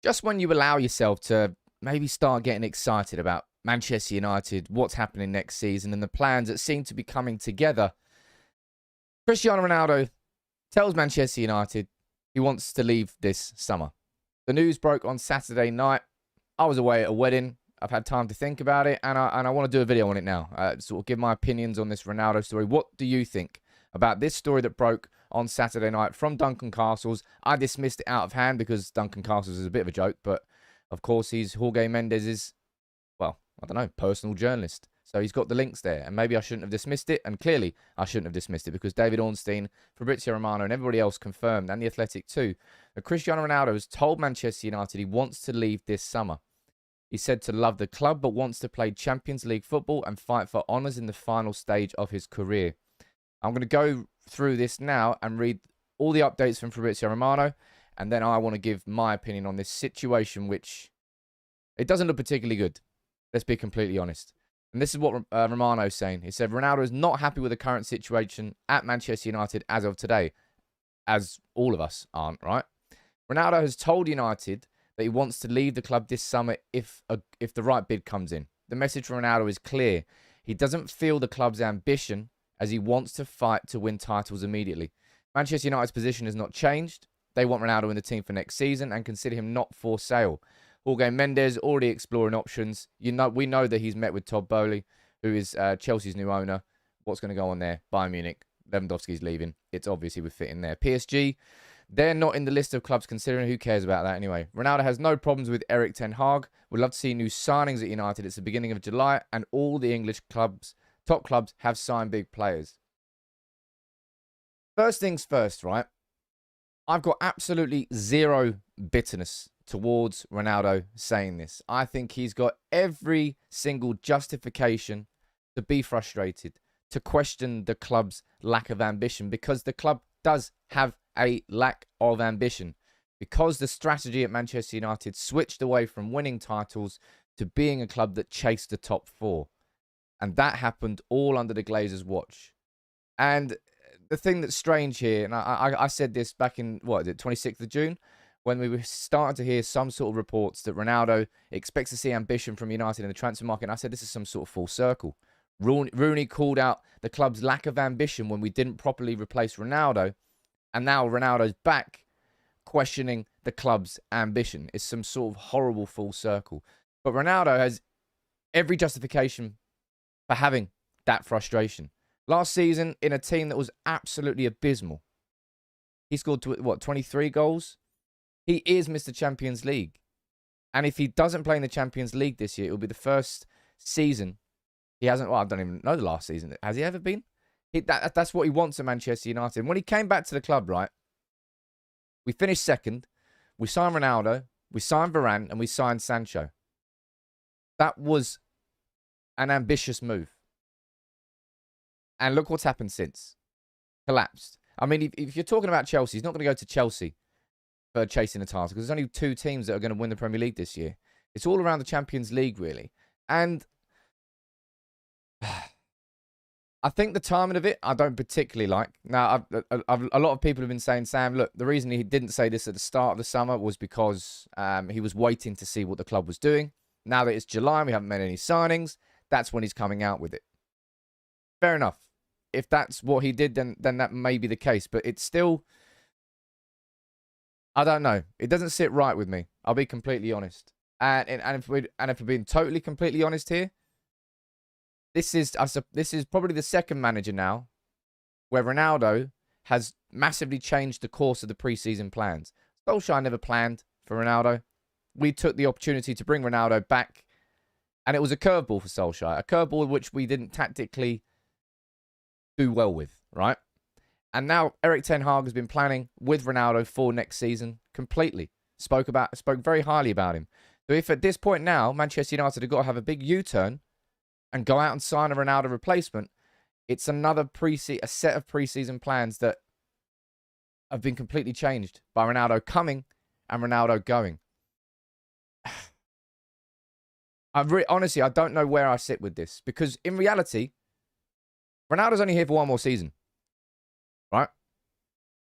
just when you allow yourself to maybe start getting excited about Manchester United, what's happening next season, and the plans that seem to be coming together, Cristiano Ronaldo tells Manchester United he wants to leave this summer. The news broke on Saturday night. I was away at a wedding. I've had time to think about it, and I want to do a video on it now. Sort of give my opinions on this Ronaldo story. What do you think about this story that broke on Saturday night from Duncan Castles? I dismissed it out of hand because Duncan Castles is a bit of a joke, but of course he's Jorge Mendes's, well, I don't know, personal journalist. So he's got the links there, and maybe I shouldn't have dismissed it, and clearly I shouldn't have dismissed it because David Ornstein, Fabrizio Romano, and everybody else confirmed, and The Athletic too, that Cristiano Ronaldo has told Manchester United he wants to leave this summer. He said to love the club, but wants to play Champions League football and fight for honours in the final stage of his career. I'm going to go through this now and read all the updates from Fabrizio Romano, and then I want to give my opinion on this situation, which it doesn't look particularly good. Let's be completely honest. And this is what Romano's saying. He said, Ronaldo is not happy with the current situation at Manchester United as of today, as all of us aren't, right? Ronaldo has told United that he wants to leave the club this summer if the right bid comes in. The message from Ronaldo is clear. He doesn't feel the club's ambition as he wants to fight to win titles immediately. Manchester United's position has not changed. They want Ronaldo in the team for next season and consider him not for sale. Jorge Mendes already exploring options. We know that he's met with Todd Boehly, who is Chelsea's new owner. What's going to go on there? Bayern Munich. Lewandowski's leaving. It's obviously would fit in there. PSG, they're not in the list of clubs considering. Who cares about that anyway? Ronaldo has no problems with Erik ten Hag. Would love to see new signings at United. It's the beginning of July, and all the English clubs, top clubs, have signed big players. First things first, right? I've got absolutely zero bitterness towards Ronaldo saying this. I think he's got every single justification to be frustrated, to question the club's lack of ambition, because the club does have a lack of ambition, because the strategy at Manchester United switched away from winning titles to being a club that chased the top four. And that happened all under the Glazers' watch. And the thing that's strange here, and I said this back in, what is it, 26th of June, when we were starting to hear some sort of reports that Ronaldo expects to see ambition from United in the transfer market. And I said this is some sort of full circle. Rooney called out the club's lack of ambition when we didn't properly replace Ronaldo. And now Ronaldo's back questioning the club's ambition. It's some sort of horrible full circle. But Ronaldo has every justification for having that frustration. Last season, in a team that was absolutely abysmal, he scored, what, 23 goals? He is Mr. Champions League. And if he doesn't play in the Champions League this year, it will be the first season. He hasn't, well, I don't even know the last season. Has he ever been? That's what he wants at Manchester United. And when he came back to the club, right, we finished second. We signed Ronaldo. We signed Varane. And we signed Sancho. That was an ambitious move. And look what's happened since. Collapsed. I mean, if you're talking about Chelsea, he's not going to go to Chelsea for chasing the title, because there's only two teams that are going to win the Premier League this year. It's all around the Champions League, really. And I think the timing of it, I don't particularly like. Now, a lot of people have been saying, Sam, look, the reason he didn't say this at the start of the summer was because he was waiting to see what the club was doing. Now that it's July and we haven't made any signings, that's when he's coming out with it. Fair enough. If that's what he did, then that may be the case. But it's still, I don't know. It doesn't sit right with me. I'll be completely honest. And if we're being totally completely honest here, this is probably the second manager now where Ronaldo has massively changed the course of the preseason plans. Solskjaer never planned for Ronaldo. We took the opportunity to bring Ronaldo back, and it was a curveball for Solskjaer, a curveball which we didn't tactically do well with, right? And now Erik ten Hag has been planning with Ronaldo for next season completely. Spoke very highly about him. So if at this point now Manchester United have got to have a big U-turn and go out and sign a Ronaldo replacement, it's another a set of preseason plans that have been completely changed by Ronaldo coming and Ronaldo going. Honestly, I don't know where I sit with this, because in reality, Ronaldo's only here for one more season, right?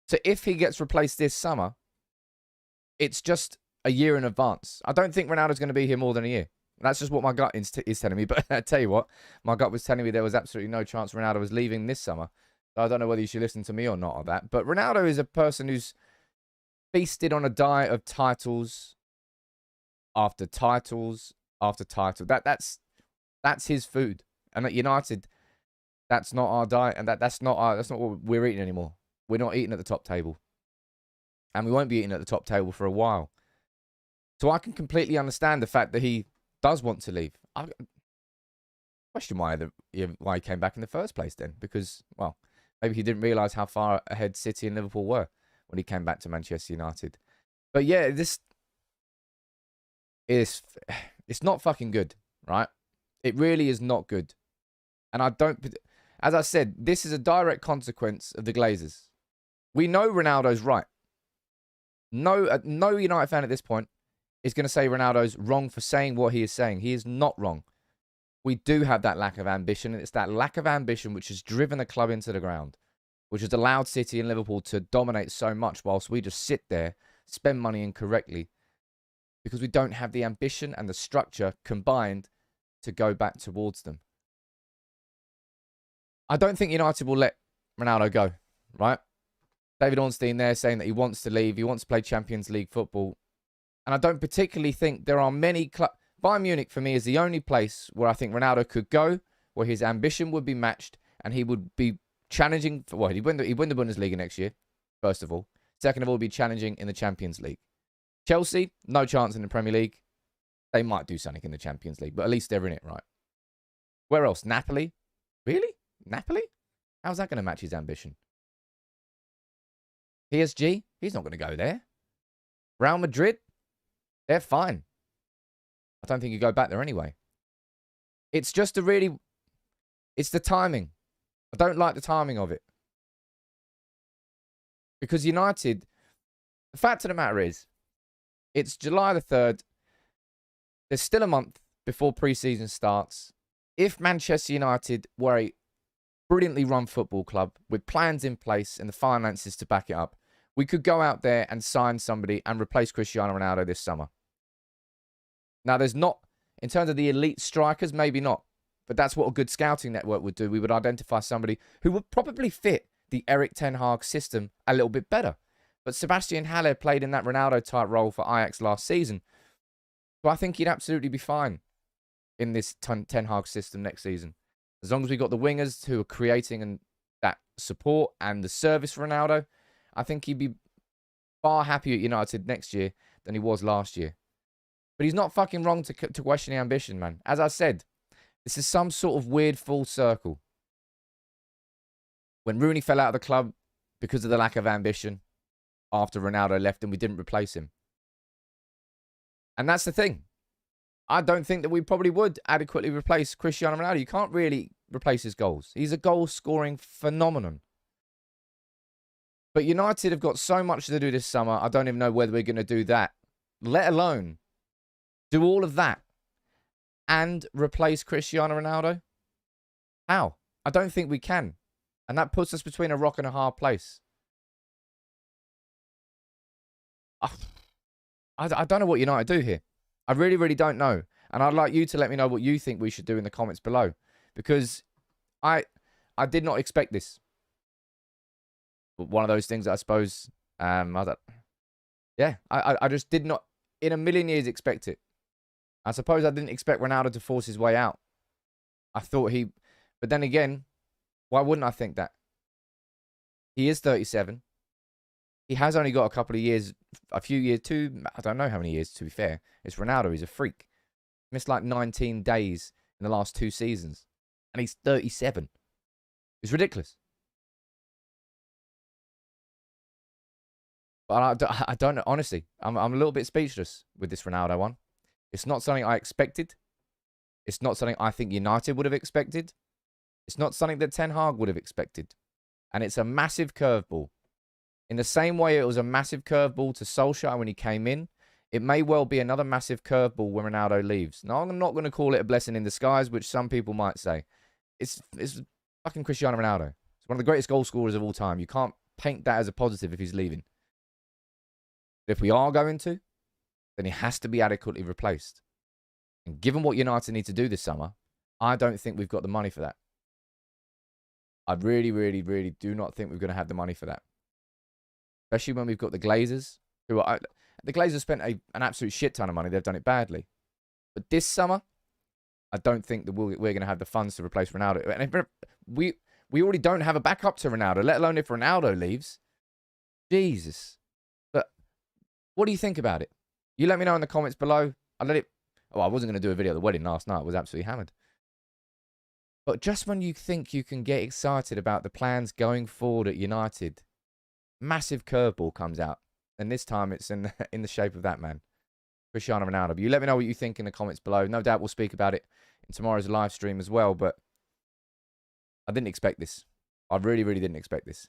So if he gets replaced this summer, it's just a year in advance. I don't think Ronaldo's going to be here more than a year. That's just what my gut is telling me. But I tell you what, my gut was telling me there was absolutely no chance Ronaldo was leaving this summer. So I don't know whether you should listen to me or not on that. But Ronaldo is a person who's feasted on a diet of titles after titles after title. That's his food. And at United, that's not our diet, and that's not what we're eating anymore. We're not eating at the top table, and we won't be eating at the top table for a while. So I can completely understand the fact that he does want to leave. I question why he came back in the first place then, because, well, maybe he didn't realise how far ahead City and Liverpool were when he came back to Manchester United. But yeah, it's not fucking good, right? It really is not good. And I don't, as I said, this is a direct consequence of the Glazers. We know Ronaldo's right. No United fan at this point is going to say Ronaldo's wrong for saying what he is saying. He is not wrong. We do have that lack of ambition, and it's that lack of ambition which has driven the club into the ground, which has allowed City and Liverpool to dominate so much whilst we just sit there, spend money incorrectly, because we don't have the ambition and the structure combined to go back towards them. I don't think United will let Ronaldo go, right? David Ornstein there saying that he wants to leave. He wants to play Champions League football. And I don't particularly think there are many clubs. Bayern Munich, for me, is the only place where I think Ronaldo could go, where his ambition would be matched, and he would be challenging for what? He'd win the Bundesliga next year, first of all. Second of all, be challenging in the Champions League. Chelsea, no chance in the Premier League. They might do something in the Champions League, but at least they're in it, right? Where else? Napoli? Really? Napoli? How's that going to match his ambition? PSG? He's not going to go there. Real Madrid? They're fine. I don't think you go back there anyway. It's just it's the timing. I don't like the timing of it. Because United, the fact of the matter is, it's July the 3rd. There's still a month before pre-season starts. If Manchester United were a brilliantly run football club with plans in place and the finances to back it up, we could go out there and sign somebody and replace Cristiano Ronaldo this summer. Now, there's not, in terms of the elite strikers, maybe not. But that's what a good scouting network would do. We would identify somebody who would probably fit the Erik ten Hag system a little bit better. But Sebastian Haller played in that Ronaldo-type role for Ajax last season. So I think he'd absolutely be fine in this Ten Hag system next season. As long as we got the wingers who are creating that support and the service for Ronaldo, I think he'd be far happier at United next year than he was last year. But he's not fucking wrong to question the ambition, man. As I said, this is some sort of weird full circle. When Rooney fell out of the club because of the lack of ambition after Ronaldo left and we didn't replace him. And that's the thing. I don't think that we probably would adequately replace Cristiano Ronaldo. You can't really replace his goals. He's a goal-scoring phenomenon. But United have got so much to do this summer, I don't even know whether we're going to do that. Let alone do all of that and replace Cristiano Ronaldo? How? I don't think we can. And that puts us between a rock and a hard place. I don't know what United do here. I really, really don't know. And I'd like you to let me know what you think we should do in the comments below. Because I did not expect this. But one of those things, I suppose, I just did not, in a million years, expect it. I suppose I didn't expect Ronaldo to force his way out. I thought but then again, why wouldn't I think that? He is 37. He has only got a few years, I don't know how many years, to be fair. It's Ronaldo, he's a freak. Missed like 19 days in the last 2 seasons. And he's 37. It's ridiculous. But I don't know, honestly. I'm a little bit speechless with this Ronaldo one. It's not something I expected. It's not something I think United would have expected. It's not something that Ten Hag would have expected. And it's a massive curveball. In the same way it was a massive curveball to Solskjaer when he came in, it may well be another massive curveball when Ronaldo leaves. Now, I'm not going to call it a blessing in disguise, which some people might say. It's fucking Cristiano Ronaldo. It's one of the greatest goal scorers of all time. You can't paint that as a positive if he's leaving. But if we are going to, then he has to be adequately replaced. And given what United need to do this summer, I don't think we've got the money for that. I really, really, really do not think we're going to have the money for that. Especially when we've got the Glazers. The Glazers spent an absolute shit ton of money. They've done it badly. But this summer, I don't think that we're going to have the funds to replace Ronaldo. And if we already don't have a backup to Ronaldo, let alone if Ronaldo leaves. Jesus. But what do you think about it? You let me know in the comments below. I wasn't going to do a video of the wedding last night. I was absolutely hammered. But just when you think you can get excited about the plans going forward at United, massive curveball comes out. And this time it's in the shape of that man, Cristiano Ronaldo. But you let me know what you think in the comments below. No doubt we'll speak about it in tomorrow's live stream as well. But I didn't expect this. I really, really didn't expect this.